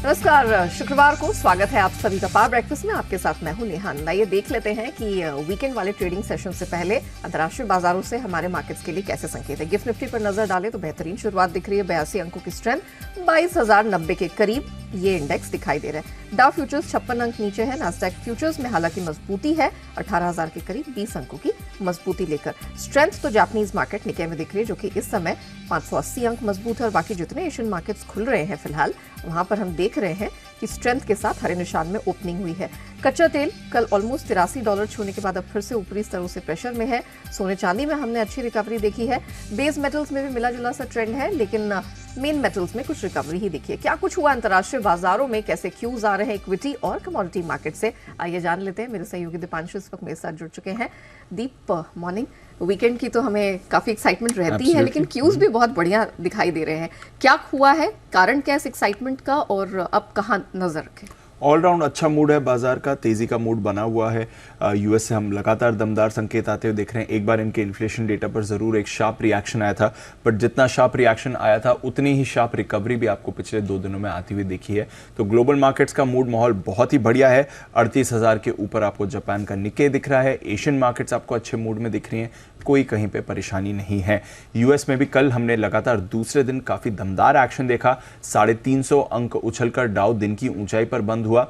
नमस्कार, शुक्रवार को स्वागत है आप सभी का पावर ब्रेकफास्ट में। आपके साथ मैं हूं नेहा। ये देख लेते हैं कि वीकेंड वाले ट्रेडिंग सेशन से पहले अंतर्राष्ट्रीय बाजारों से हमारे मार्केट्स के लिए कैसे संकेत है। गिफ्ट निफ्टी पर नजर डालें तो बेहतरीन शुरुआत दिख रही है। 82 अंकों की स्ट्रेंथ, 22,090 के करीब ये इंडेक्स दिखाई दे रहा है। डाउ फ्यूचर्स 56 अंक नीचे है। नास्डैक फ्यूचर्स में हालांकि मजबूती है, 18,000 के करीब 20 अंकों की मजबूती लेकर। स्ट्रेंथ तो जापानीज मार्केट निके में दिख रही है, जो कि इस समय 580 अंक मजबूत है। और बाकी जितने एशियन मार्केट्स खुल रहे हैं फिलहाल, वहां पर हम देख रहे हैं कि स्ट्रेंथ के साथ हरे निशान में ओपनिंग हुई है। कच्चा तेल कल ऑलमोस्ट $83 छूने के बाद अब फिर से ऊपरी स्तरों से प्रेशर में है। सोने चांदी में हमने अच्छी रिकवरी देखी है। बेस मेटल्स में भी मिला जुला सा ट्रेंड है, लेकिन मेन मेटल्स में कुछ रिकवरी ही दिखी है। क्या कुछ हुआ अंतर्राष्ट्रीय बाजारों में, कैसे क्यूज आ रहे हैं इक्विटी और कमोडिटी मार्केट से, आइए जान लेते हैं। मेरे सहयोगी दीपांशु इस वक्त मेरे साथ जुड़ चुके हैं। दीप, मॉर्निंग। वीकेंड की तो हमें काफी एक्साइटमेंट रहती है, लेकिन क्यूज भी बहुत बढ़िया दिखाई दे रहे हैं। क्या हुआ है, कारण क्या है इस एक्साइटमेंट का, और अब कहाँ नजर रखें? ऑलराउंड अच्छा मूड है बाजार का, तेजी का मूड बना हुआ है। यूएस से हम लगातार दमदार संकेत आते हुए देख रहे हैं। एक बार इनके इन्फ्लेशन डेटा पर जरूर एक शार्प रिएक्शन आया था, बट जितना शार्प रिएक्शन आया था उतनी ही शार्प रिकवरी भी आपको पिछले 2 दिनों में आती हुई देखी है। तो ग्लोबल मार्केट्स का मूड माहौल बहुत ही बढ़िया है। 38,000 के ऊपर आपको जापान का निक्के दिख रहा है। एशियन मार्केट्स आपको अच्छे मूड में दिख रही हैं, कोई कहीं पे परेशानी नहीं है। यूएस में भी कल हमने लगातार दूसरे दिन काफी दमदार एक्शन देखा। 350 अंक उछलकर डाउ दिन की ऊंचाई पर बंद हुआ।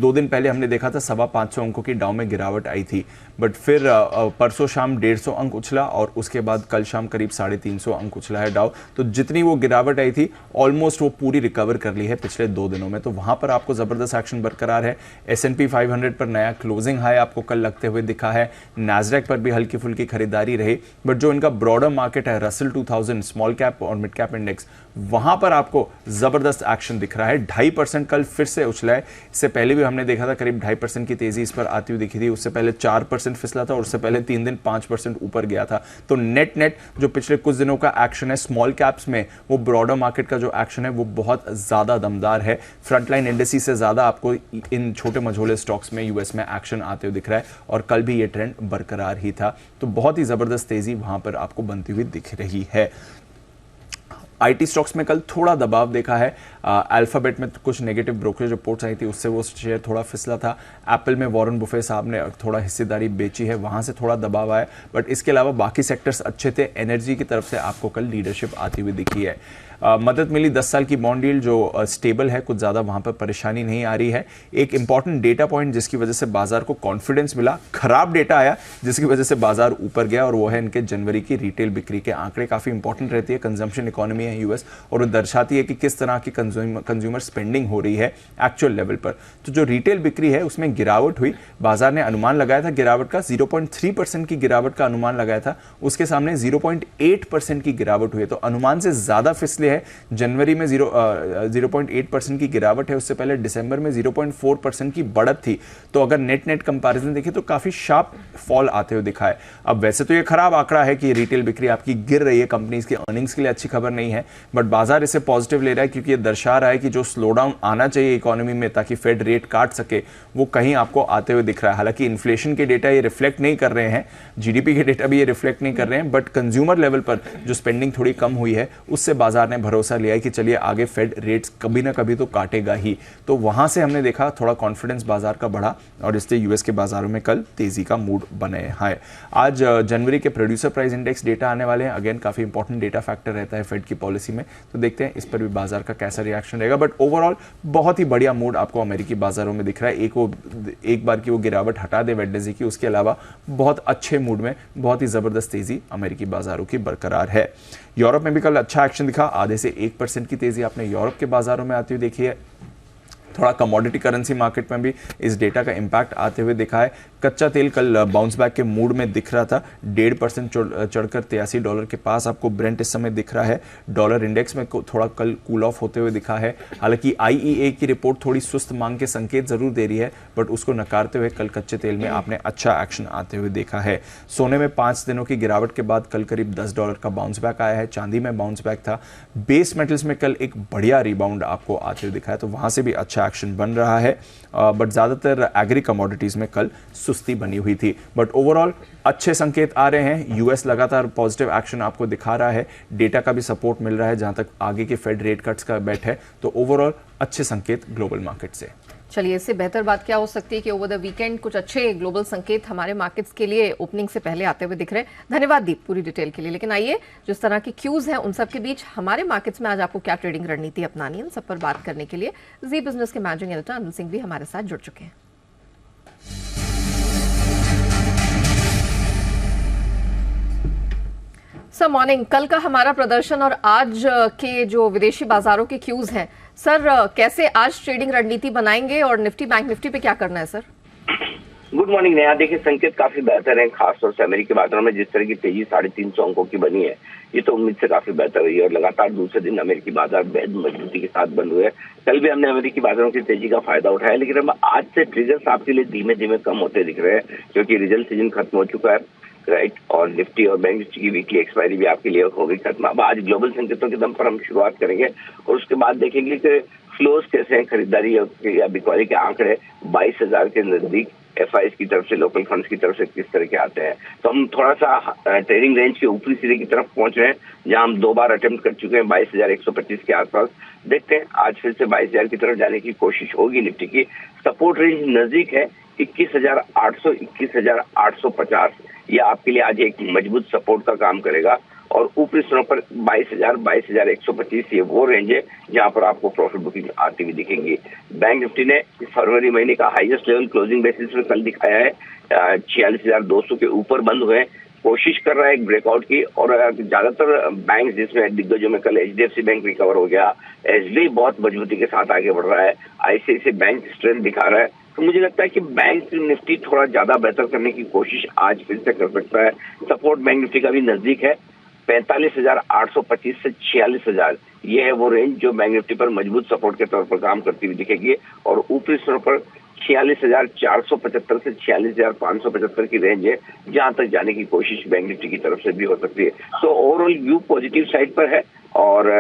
2 दिन पहले हमने देखा था 550 अंकों की डाउ में गिरावट आई थी, बट फिर परसों शाम 150 अंक उछला और उसके बाद कल शाम करीब 350 अंक उछला है डाउ। तो जितनी वो गिरावट आई थी ऑलमोस्ट वो पूरी रिकवर कर ली है पिछले 2 दिनों में। तो वहां पर आपको जबरदस्त एक्शन बरकरार है। S&P 500 पर नया क्लोजिंग हाई आपको कल लगते हुए दिखा है। नैस्डैक पर भी हल्की फुल्की खरीदारी रही, बट जो इनका ब्रॉडर मार्केट है, रसल 2000 स्मॉल कैप और मिड कैप इंडेक्स, वहां पर आपको जबरदस्त एक्शन दिख रहा है। 2.5% कल फिर से उछला है। इससे पहले भी हमने देखा था करीब 2.5% की तेजी इस पर आती हुई दिखी थी। उससे पहले 4% फिसला था और उससे पहले 3 दिन 5% ऊपर गया था। तो नेट जो पिछले कुछ दिनों का एक्शन है स्मॉल कैप्स में, वो ब्रॉडर मार्केट का जो एक्शन है वो बहुत ज्यादा दमदार है। फ्रंटलाइन इंडेक्स से ज्यादा आपको इन छोटे मझोले स्टॉक्स में यूएस में एक्शन आते हुए दिख रहा है, और कल भी ये ट्रेंड बरकरार ही था। तो बहुत ही जबरदस्त तेजी वहां पर आपको बनती हुई दिख रही है। आईटी स्टॉक्स में कल थोड़ा दबाव देखा है। अल्फाबेट में कुछ नेगेटिव ब्रोकरेज रिपोर्ट्स आई थी, उससे वो शेयर थोड़ा फिसला था। एप्पल में वॉरेन बुफे साहब ने थोड़ा हिस्सेदारी बेची है, वहां से थोड़ा दबाव आया, बट इसके अलावा बाकी सेक्टर्स अच्छे थे। एनर्जी की तरफ से आपको कल लीडरशिप आती हुई दिखी है। मदद मिली 10 साल की बॉन्ड यील्ड जो स्टेबल है, कुछ ज्यादा वहां पर परेशानी नहीं आ रही है। एक इंपॉर्टेंट डेटा पॉइंट जिसकी वजह से बाजार को कॉन्फिडेंस मिला, खराब डेटा आया जिसकी वजह से बाजार ऊपर गया, और वो है इनके जनवरी की रिटेल बिक्री के आंकड़े। काफी इंपॉर्टेंट रहती है, कंजम्पशन इकोनॉमी है यूएस, और वो दर्शाती है कि किस तरह की कंज्यूमर स्पेंडिंग हो रही है एक्चुअल लेवल पर। तो जो रिटेल बिक्री है उसमें गिरावट हुई। बाजार ने अनुमान लगाया था गिरावट का, 0.3% की गिरावट का अनुमान लगाया था, उसके सामने 0.8% की गिरावट हुई है। तो अनुमान से ज्यादा फिसले है। जनवरी में 0.8% की गिरावट है, उससे पहले दिसंबर में 0.4% की बढ़त थी। तो अगर नेट कंपैरिजन देखें तो काफी शार्प फॉल आते हुए दिखा है। अब वैसे तो ये खराब आंकड़ा है कि रिटेल बिक्री आपकी गिर रही है, कंपनीज की अर्निंग्स के लिए अच्छी खबर नहीं है, बट बाजार इसे पॉजिटिव ले रहा है क्योंकि ये दर्शा रहा है कि जो स्लोडाउन आना चाहिए इकोनॉमी में ताकि फेड रेट काट सके, वो कहीं आपको आते हुए दिख रहा है। हालांकि इन्फ्लेशन के डेटा ये रिफ्लेक्ट नहीं कर रहे हैं, जीडीपी के डेटा भी ये रिफ्लेक्ट नहीं कर रहे हैं, बट कंज्यूमर लेवल पर जो स्पेंडिंग थोड़ी कम हुई है उससे बाजार ने भरोसा लिया है कि चलिए आगे फेड रेट्स कभी ना कभी तो काटेगा ही। तो वहां से हमने देखा थोड़ा कॉन्फिडेंस बाजार का बढ़ा, और इससे यूएस के बाजारों में कल तेजी का मूड बने है। आज जनवरी के प्रोड्यूसर प्राइस इंडेक्स डेटा आने वाले हैं। अगेन काफी इंपॉर्टेंट डेटा फैक्टर रहता है फेड की पॉलिसी में, तो देखते हैं इस पर भी बाजार का कैसा रिएक्शन रहेगा। बट ओवरऑल बहुत ही बढ़िया मूड आपको अमेरिकी बाजारों में दिख रहा है। एक बार की वो गिरावट हटा दे वेडनेसडे की, उसके अलावा बहुत अच्छे मूड में बहुत ही जबरदस्त तेजी अमेरिकी बाजारों की बरकरार है। यूरोप में भी कल अच्छा एक्शन दिखा, आधे से 1% की तेजी आपने यूरोप के बाजारों में आती हुई देखी है। थोड़ा कमोडिटी करेंसी मार्केट में भी इस डेटा का इंपैक्ट आते हुए दिखा है। कच्चा तेल कल बाउंस बैक के मूड में दिख रहा था, 1.5% चढ़कर $83 के पास आपको ब्रेंट इस समय दिख रहा है। डॉलर इंडेक्स में थोड़ा कल कूल ऑफ होते हुए दिखा है। हालांकि IEA की रिपोर्ट थोड़ी सुस्त मांग के संकेत जरूर दे रही है, बट उसको नकारते हुए कल कच्चे तेल में आपने अच्छा एक्शन आते हुए देखा है। सोने में 5 दिनों की गिरावट के बाद कल करीब $10 का बाउंस बैक आया है। चांदी में बाउंस बैक था। बेस मेटल्स में कल एक बढ़िया रिबाउंड आपको आते हुए दिखा है, तो वहां से भी अच्छा एक्शन बन रहा है। बट ज्यादातर एग्री कमोडिटीज में कल सुस्ती बनी हुई थी। बट ओवरऑल अच्छे संकेत आ रहे हैं। यूएस लगातार पॉजिटिव एक्शन आपको दिखा रहा है, डेटा का भी सपोर्ट मिल रहा है जहां तक आगे के फेड रेट कट्स का बेट है। तो ओवरऑल अच्छे संकेत ग्लोबल मार्केट से। चलिए, इससे बेहतर बात क्या हो सकती है कि ओवर द वीकेंड कुछ अच्छे ग्लोबल संकेत हमारे मार्केट्स के लिए ओपनिंग से पहले आते हुए दिख रहे हैं। धन्यवाद दीप पूरी डिटेल के लिए। लेकिन आइए, जिस तरह की क्यूज हैं उन सब के बीच हमारे मार्केट्स में आज आपको क्या ट्रेडिंग रणनीति अपनानी है, उन सब पर बात करने के लिए जी बिजनेस के मैनेजिंग एडिटर अनिल सिंह भी हमारे साथ जुड़ चुके हैं। सर मॉर्निंग, कल का हमारा प्रदर्शन और आज के जो विदेशी बाजारों के क्यूज हैं, सर कैसे आज ट्रेडिंग रणनीति बनाएंगे और निफ्टी बैंक निफ्टी पे क्या करना है सर? गुड मॉर्निंग नया। देखिए, संकेत काफी बेहतर है, खासतौर से अमेरिकी बाजारों में जिस तरह की तेजी 350 अंकों की बनी है, ये तो उम्मीद से काफी बेहतर रही है और लगातार दूसरे दिन अमेरिकी बाजार बेहद मजबूती के साथ बंद हुए। कल भी हमने अमेरिकी बाजारों की तेजी का फायदा उठाया, लेकिन अब आज से ट्रिगर्स आपके लिए धीमे धीमे कम होते दिख रहे हैं क्योंकि रिजल्ट सीजन खत्म हो चुका है, राइट। और निफ्टी और बैंक निफ्टी की वीकली एक्सपायरी भी आपके लिए हो गई खत्म। अब आज ग्लोबल संकेतों के दम पर हम शुरुआत करेंगे और उसके बाद देखेंगे कि फ्लोज कैसे हैं, खरीदारी या बिकवाली के आंकड़े 22,000 के नजदीक एफआईएस की तरफ से, लोकल फंड्स की तरफ से किस तरह के आते हैं। तो हम थोड़ा सा ट्रेडिंग रेंज के ऊपरी सिरे की तरफ पहुंच रहे हैं, जहां हम 2 बार अटेम्प्ट कर चुके हैं 22,125 के आसपास। देखते हैं आज फिर से 22,000 की तरफ जाने की कोशिश होगी निफ्टी की। सपोर्ट रेंज नजदीक है 21,800 21,850, ये आपके लिए आज एक मजबूत सपोर्ट का काम करेगा। और ऊपरी स्तरों पर 22,000 22,125 ये वो रेंज है जहां पर आपको प्रॉफिट बुकिंग आती हुई दिखेंगी। बैंक निफ्टी ने फरवरी महीने का हाईएस्ट लेवल क्लोजिंग बेसिस में कल दिखाया है, 46,200 के ऊपर बंद हुए। कोशिश कर रहा है एक ब्रेकआउट की, और ज्यादातर बैंक जिसमें दिग्गजों में कल एचडीएफसी बैंक रिकवर हो गया, एसबीआई बहुत मजबूती के साथ आगे बढ़ रहा है, आईसीआईसीआई बैंक स्ट्रेंथ दिखा रहा है। तो मुझे लगता है कि बैंक निफ्टी थोड़ा ज्यादा बेहतर करने की कोशिश आज फिर से कर सकता है। सपोर्ट बैंक निफ्टी का भी नजदीक है 45,825 से 46,000, ये है वो रेंज जो बैंक निफ्टी पर मजबूत सपोर्ट के तौर पर काम करती हुई दिखेगी। और ऊपरी स्तरों पर 46,475 से 46,575 की रेंज है, जहां तक जाने की कोशिश बैंक निफ्टी की तरफ से भी हो सकती है। तो ओवरऑल व्यू पॉजिटिव साइड पर है और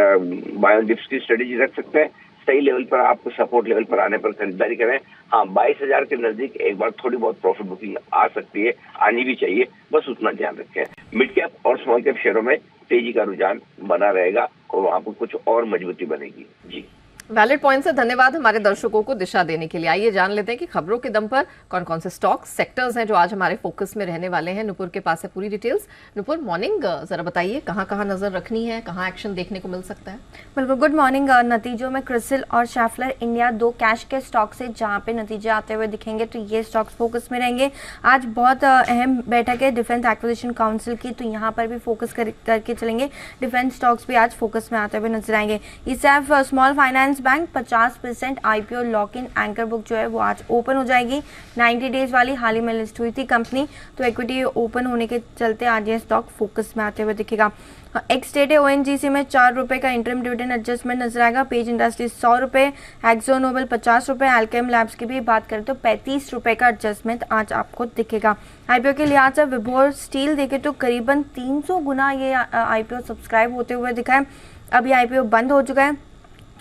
बाय ऑन डिप्स की स्ट्रेटेजी रख सकते हैं। सही लेवल पर आपको सपोर्ट लेवल पर आने पर खरीदारी करें। हाँ, 22,000 के नजदीक एक बार थोड़ी बहुत प्रॉफिट बुकिंग आ सकती है, आनी भी चाहिए, बस उतना ध्यान रखें। मिड कैप और स्मॉल कैप शेयरों में तेजी का रुझान बना रहेगा और वहां पर कुछ और मजबूती बनेगी। जी, वैलिड पॉइंट से धन्यवाद हमारे दर्शकों को दिशा देने के लिए। आइए जान लेते हैं कि खबरों के दम पर कौन कौन से स्टॉक सेक्टर्स हैं जो आज हमारे फोकस में रहने वाले हैं। नुपुर के पास है पूरी डिटेल्स। नुपुर मॉर्निंग, जरा बताइए कहाँ कहाँ नजर रखनी है, कहाँ एक्शन देखने को मिल सकता है? बिल्कुल, गुड मॉर्निंग। नतीजों में क्रिसिल और शैफलर इंडिया 2 कैश के स्टॉक्स है जहाँ पे नतीजे आते हुए दिखेंगे, तो ये स्टॉक्स फोकस में रहेंगे। आज बहुत अहम बैठक है डिफेंस एक्विजिशन काउंसिल की, तो यहाँ पर भी फोकस करके चलेंगे। डिफेंस स्टॉक्स भी आज फोकस में आते हुए नजर आएंगे। ESAF small finance bank 50% IPO lock in anchor book जो है वो आज ओपन हो जाएगी। 90 डेज वाली हाल ही में लिस्ट हुई थी कंपनी, तो इक्विटी ओपन होने के चलते आज ये स्टॉक फोकस में आते हुए दिखेगा। एक्स डेट ओएनजीसी में 4 रुपए का इंटरम डिविडेंड एडजस्टमेंट नजर आएगा। पेज इंडस्ट्रीज 100 रुपए, एक्सो नोबेल 50 रुपए, अल्केम लैब्स की भी बात करें तो 35 रुपए का एडजस्टमेंट आज आपको दिखेगा। आईपीओ के लिहाज से विभोर स्टील देखे तो करीबन 300 गुना ये आईपीओ सब्सक्राइब होते हुए दिखा है। अब ये आईपीओ बंद हो चुका है।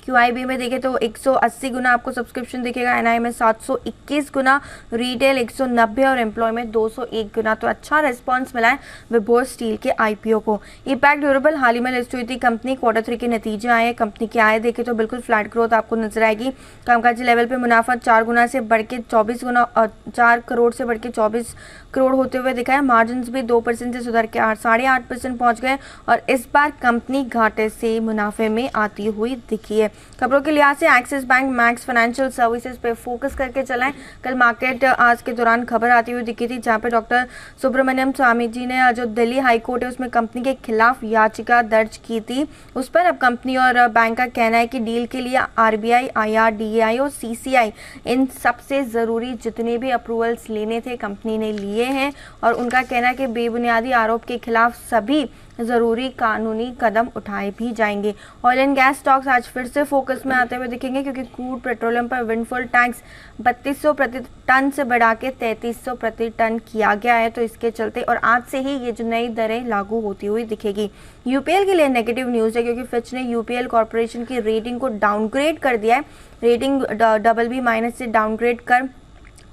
क्यूआईबी में देखें तो 180 गुना आपको सब्सक्रिप्शन दिखेगा, एनआई में 721 गुना, रिटेल 190 और एम्प्लॉय में 201 गुना। तो अच्छा रिस्पांस मिला है विभोर स्टील के आईपीओ को। इपैक्ट ड्यूरेबल हाल ही में लिस्ट हुई थी कंपनी, Q3 के नतीजे आए हैं। कंपनी की आय देखें तो बिल्कुल फ्लैट ग्रोथ आपको नजर आएगी। कामकाजी लेवल पे मुनाफा 4 गुना से बढ़ के 24 गुना, 4 करोड़ से बढ़ के 24 करोड़ होते हुए दिखा है। मार्जिन भी 2% से सुधर के 8.5% पहुंच गए और इस बार कंपनी घाटे से मुनाफे में आती हुई दिखी है। खबरों के लिहाज से axis bank, max financial services पे फोकस करके चलाएं। कल मार्केट आज के दौरान खबर आती हुई दिखी थी जहां पे डॉक्टर सुब्रमण्यम स्वामी जी ने जो दिल्ली हाई कोर्ट है उसमें कंपनी के खिलाफ याचिका दर्ज की थी, उस पर अब कंपनी और बैंक का कहना है कि डील के लिए आरबीआई, IRDAI और CCI इन सबसे जरूरी जितने भी अप्रूवल्स लेने थे कंपनी ने लिए हैं और उनका कहना है कि बेबुनियादी आरोप के खिलाफ सभी जरूरी कानूनी कदम उठाए भी जाएंगे। ऑयल एंड गैस स्टॉक्स आज फिर से फोकस में आते हुए दिखेंगे क्योंकि क्रूड पेट्रोलियम पर विंडफॉल टैक्स 3200 प्रति टन से बढ़ा के 3300 प्रति टन किया गया है, तो इसके चलते और आज से ही ये जो नई दरें लागू होती हुई दिखेगी। यूपीएल के लिए नेगेटिव न्यूज है क्योंकि फिच ने यूपीएल कॉर्पोरेशन की रेटिंग को डाउनग्रेड कर दिया है। रेटिंग BB- से डाउनग्रेड कर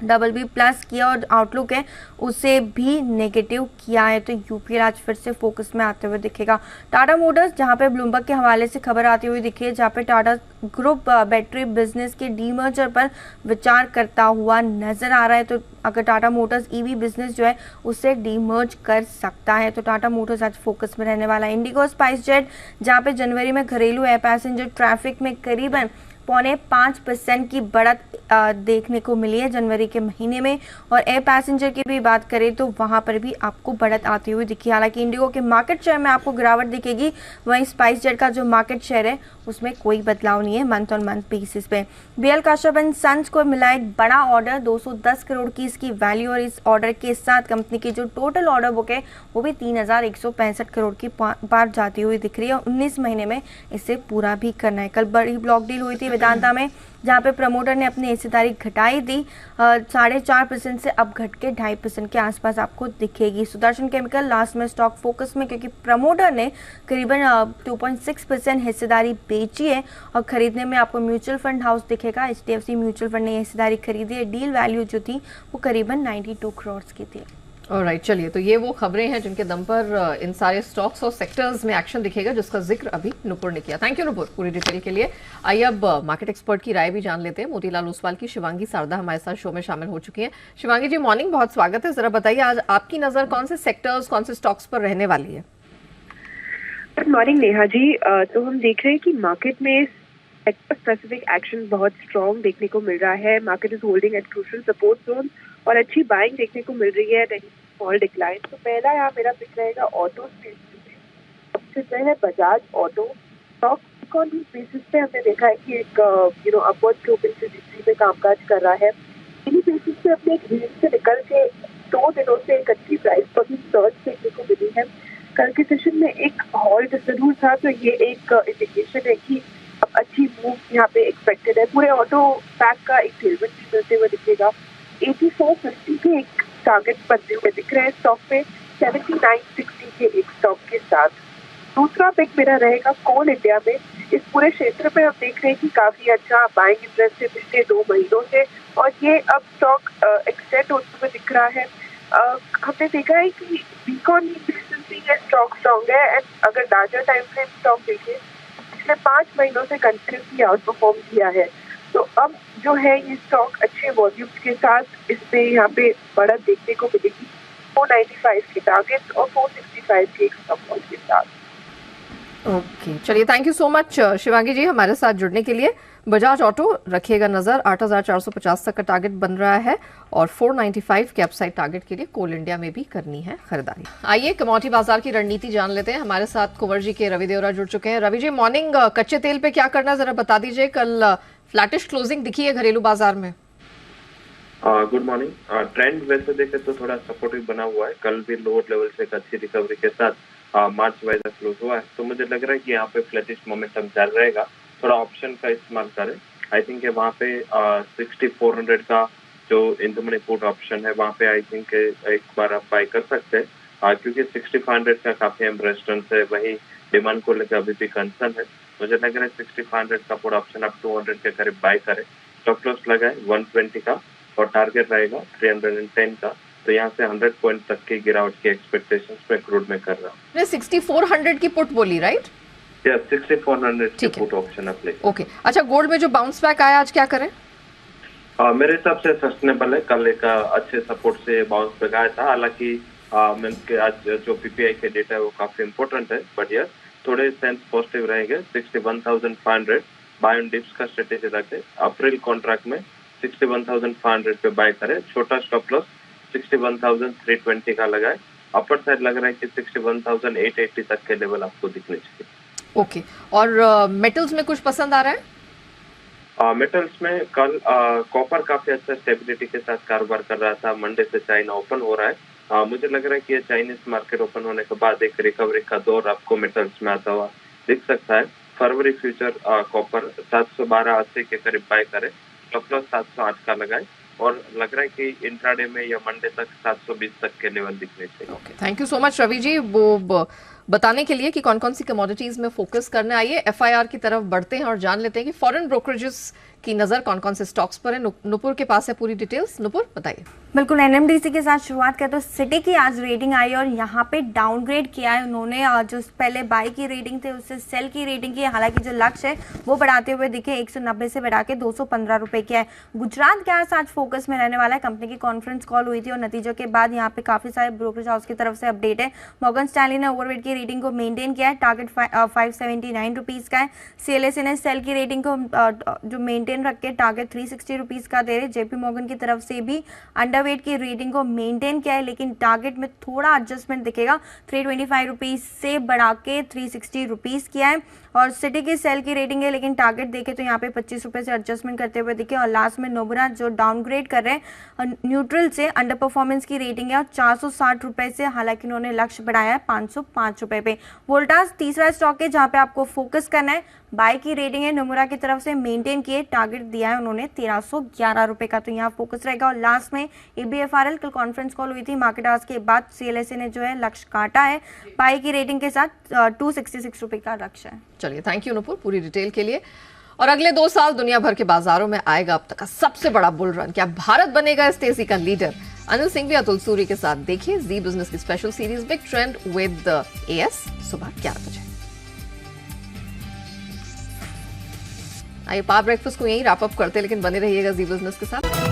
BBB+ किया और आउटलुक है उसे भी नेगेटिव किया है। तो यूपीएल आज फिर से फोकस में आते हुए दिखेगा। टाटा मोटर्स जहां पे ब्लूमबर्ग के हवाले से खबर आती हुई दिखी है, जहां पे टाटा ग्रुप बैटरी बिजनेस के डीमर्जर पर विचार करता हुआ नजर आ रहा है। तो अगर टाटा मोटर्स ईवी बिजनेस जो है उसे डीमर्ज कर सकता है, तो टाटा मोटर्स आज फोकस में रहने वाला है। इंडिगो स्पाइस जेट जहां पे जनवरी में घरेलू एयर पैसेंजर ट्रैफिक में करीबन 0.5% की बढ़त देखने को मिली है जनवरी के महीने में, और एयर पैसेंजर की भी बात करें तो वहां पर भी आपको बढ़त आती हुई दिखी। हालांकि इंडिगो के मार्केट शेयर में आपको गिरावट दिखेगी, वहीं स्पाइस जेट का जो मार्केट शेयर है उसमें कोई बदलाव नहीं है मंथ ऑन मंथ बेसिस पे। बीएल काश्यप एंड सन्स को मिला एक बड़ा ऑर्डर, 210 करोड़ की इसकी वैल्यू, और इस ऑर्डर के साथ कंपनी की जो टोटल ऑर्डर बुक है वो भी 3165 करोड़ की पार जाती हुई दिख रही है। 19 महीने में इसे पूरा भी करना है। कल बड़ी ब्लॉक डील हुई थी वेदांता में, जहां पे प्रमोटर ने अपनी हिस्सेदारी घटाई दी 4.5% से, अब घट के 2.5% के आसपास आपको दिखेगी। सुदर्शन केमिकल लास्ट में स्टॉक फोकस में, क्योंकि प्रमोटर ने करीबन 2.6% हिस्सेदारी बेची है, और खरीदने में आपको म्यूचुअल फंड हाउस दिखेगा। HDFC म्यूचुअल फंड ने हिस्सेदारी खरीदी है। डील वैल्यू जो थी वो करीबन 92 करोड़ की थी। ऑलराइट, चलिए, तो ये वो खबरें हैं जिनके दम पर इन सारे स्टॉक्स और सेक्टर्स में एक्शन दिखेगा, जिसका जिक्र अभी नुपुर ने किया। थैंक यू नुपुर पूरी डिटेल के लिए। आइए अब मार्केट एक्सपर्ट की राय भी जान लेते हैं। मोतीलाल ओसवाल की शिवांगी सारदा हमारे साथ शो में शामिल हो चुकी हैं। शिवांगी जी, मॉर्निंग, बहुत स्वागत है। जरा बताइए आज आपकी नजर कौन से सेक्टर्स, कौन से स्टॉक्स पर रहने वाली है? Good morning Neha ji. तो हम देख रहे हैं कि मार्केट में सेक्टर स्पेसिफिक एक्शन बहुत स्ट्रॉन्ग देखने को मिल रहा है। Market is holding at crucial support zone और अच्छी बाइंग देखने को मिल रही है, स्मॉल डिक्लाइन। तो पहला यहाँ मेरा पिक रहेगा ऑटो स्पेस में। सबसे पहले बजाज ऑटो स्टॉक बेसिस पे हमने देखा है कि एक अपवर्ड स्लोपिंग ट्रैजेक्टरी में कामकाज कर रहा है। इन्हीं बेसिस पे अपने एक रेंज से निकल के 2 दिनों से एक अच्छी प्राइस पर भी सर्च देखने को मिली है। कल के सेशन में एक हॉल्ट जरूर था, तो ये एक इंडिकेशन है कि अब अच्छी मूव यहाँ पे एक्सपेक्टेड है। पूरे ऑटो पैक का एक टेलमेंट भी मिलते हुए दिखेगा। 8450 के एक टारगेट बनते हुए दिख रहे हैं स्टॉक पे, 7960 के एक स्टॉक के साथ। दूसरा पिक मेरा रहेगा कोल इंडिया में। इस पूरे क्षेत्र में हम देख रहे हैं कि काफी अच्छा बाइंग इंटरेस्ट है पिछले 2 महीनों से, और ये अब स्टॉक एक्सटेंड होते हुए दिख रहा है। हमने देखा है कि वीक ऑन वीक बेसिस भी ये स्टॉक स्ट्रॉन्ग है, एंड अगर लार्जर टाइम फ्रेम स्टॉक देखें पिछले 5 महीनों से कंटिन्यूसली आउट परफॉर्म किया है। तो अब जो है ये स्टॉक अच्छे वॉल्यूम्स के साथ इस पे यहाँ पे बढ़त देखने को मिलेगी। 495 के टारगेट और 465 के एक स्टॉक लॉस के साथ। ओके, चलिए, thank you so much Shivangi ji हमारे साथ जुड़ने के लिए। बजाज ऑटो रखिएगा नजर, 8450 तक का टारगेट बन रहा है, और 495 के अपसाइड टारगेट के लिए कोल इंडिया में भी करनी है खरीदारी। आइए कमोडिटी बाजार की रणनीति जान लेते हैं। हमारे साथ कुंवर जी के रवि देवरा जुड़ चुके हैं। रवि जी, मॉर्निंग, कच्चे तेल पे क्या करना है जरा बता दीजिए। कल फ्लैटिश क्लोजिंग दिखी है घरेलू बाजार में। Good morning. ट्रेंड वैसे देखे तो थोड़ा सपोर्टिव बना हुआ है। कल भी लोअर लेवल से एक अच्छी रिकवरी के साथ मार्च वाइज क्लोज हुआ है, तो मुझे लग रहा है कि यहाँ पे फ्लैटिश मोमेंटम चल रहेगा। थोड़ा ऑप्शन का इस्तेमाल करें। आई थिंक वहाँ पे 6400 का जो in the money put option है वहाँ पे आई थिंक एक बार आप बाय कर सकते हैं, क्योंकि 6500 का काफी रेजिस्टेंस है। वही डिमांड को लेकर अभी भी कंसर्न है। मुझे लग रहा है 6500 का पुट ऑप्शन आप 200 के करीब बाय करें। स्टॉप लॉस लगाए 120 का, और टारगेट रहेगा 310 का। तो यहाँ से 100 पॉइंट तक की गिरावट की एक्सपेक्टेशंस में क्रूड में कर रहा हूँ। 6400 की पुट बोली, राइट? 6400 की पुट ऑप्शन अप्लाई। ओके, अच्छा, गोल्ड में जो बाउंस बैक आया आज क्या करें? मेरे हिसाब से सस्टेनेबल है। कल एक अच्छे सपोर्ट से बाउंस बैक आया था। हालांकि आज जो पीपीआई के डेटा है वो काफी इंपॉर्टेंट है, बट यस थोड़े सेंस पॉजिटिव रहेंगे। 61,500 बाय ऑन डिप्स का स्ट्रेटेजी रखे। अप्रैल कॉन्ट्रैक्ट में 61,500 पे बाय करें। छोटा स्टॉप लॉस 61,320 का लगाए। अपर साइड लग रहा है कि 61,880 तक के लेवल आपको दिखने चाहिए। ओके, और मेटल्स में कुछ पसंद आ रहा है? मेटल्स में कल कॉपर काफी अच्छा स्टेबिलिटी के साथ कारोबार कर रहा था। मंडे से चाइना ओपन हो रहा है। मुझे लग रहा है कि ये चाइनीज मार्केट ओपन होने के बाद एक रिकवरी का दौर आपको मेटल्स में आता हुआ दिख सकता है। फरवरी फ्यूचर कॉपर 712.80 के करीब बाय करें। स्टॉप लॉस 708 का लगाए, और लग रहा है कि इंट्राडे में या मंडे तक 720 तक के लेवल दिखने चाहिए। Okay, thank you so much Ravi ji वो बताने के लिए कि कौन कौन सी कमोडिटीज में फोकस करना। आइए एफआईआर की तरफ बढ़ते हैं और जान लेते हैं कि फॉरेन ब्रोकरेजेस की नजर कौन कौन से स्टॉक्स पर है। नुपुर के पास है पूरी डिटेल्स। नुपुर बताइए। बिल्कुल, एनएमडीसी के साथ शुरुआत करें तो सिटी की आज रेटिंग आई और यहाँ पे डाउनग्रेड किया है उन्होंने। जो पहले बाई की रेटिंग थे उससे सेल की रेटिंग की है। हालांकि जो लक्ष्य है वो बढ़ाते हुए दिखे, 190 से बढ़ा के 215 रुपए किया है। गुजरात गैस आज फोकस में रहने वाला है। कंपनी की कॉन्फ्रेंस कॉल हुई थी और नतीजों के बाद यहाँ पे काफी सारे ब्रोकरेज हाउस की तरफ से अपडेट है। मॉर्गन स्टैनली ने ओवरवेट की रेटिंग को मेंटेन किया है, टारगेट 579 रुपीज का है। सीएलएसए ने सेल की रेटिंग को जो मेंटेन रख के टारगेट 360 रुपीज का दे रहे। जेपी मॉर्गन की तरफ से भी अंडरवेट की रेटिंग को मेंटेन किया है, लेकिन टारगेट में थोड़ा एडजस्टमेंट दिखेगा, 325 रुपीज से बढ़ा के 360 रुपीज किया है। और सिटी की सेल की रेटिंग है, लेकिन टारगेट देखे तो यहाँ पे 25 रुपए से एडजस्टमेंट करते हुए दिखे। और लास्ट में नोबुरा जो डाउनग्रेड कर रहे हैं न्यूट्रल से, अंडर परफॉर्मेंस की रेटिंग है और 460 रुपए से, हालांकि उन्होंने लक्ष्य बढ़ाया है 505 रुपए पे। वोल्टास तीसरा स्टॉक है जहां पे आपको फोकस करना है। बाय की रेटिंग है, नोमुरा की तरफ से मेंटेन किए, टारगेट दिया है उन्होंने 1311 रुपए का, तो यहाँ फोकस रहेगा। और लास्ट में एबीएफआरएल, कल कॉन्फ्रेंस कॉल हुई थी, मार्केट आवर्स के बाद सीएलएसए ने जो है लक्ष्य काटा है, बाय की रेटिंग के साथ 266 रुपए का लक्ष्य है। चलिए, थैंक यू नुपुर पूरी डिटेल के लिए। और अगले 2 साल दुनिया भर के बाजारों में आएगा अब तक का सबसे बड़ा बुल रन। क्या भारत बनेगा इस तेजी का लीडर? अनिल सिंह भी अतुल सूरी के साथ देखिए जी बिजनेस की special series big trend with as सुबह 11 बजे। आइए पावर ब्रेकफास्ट को यहीं रैप अप करते, लेकिन बने रहिएगा जी बिजनेस के साथ।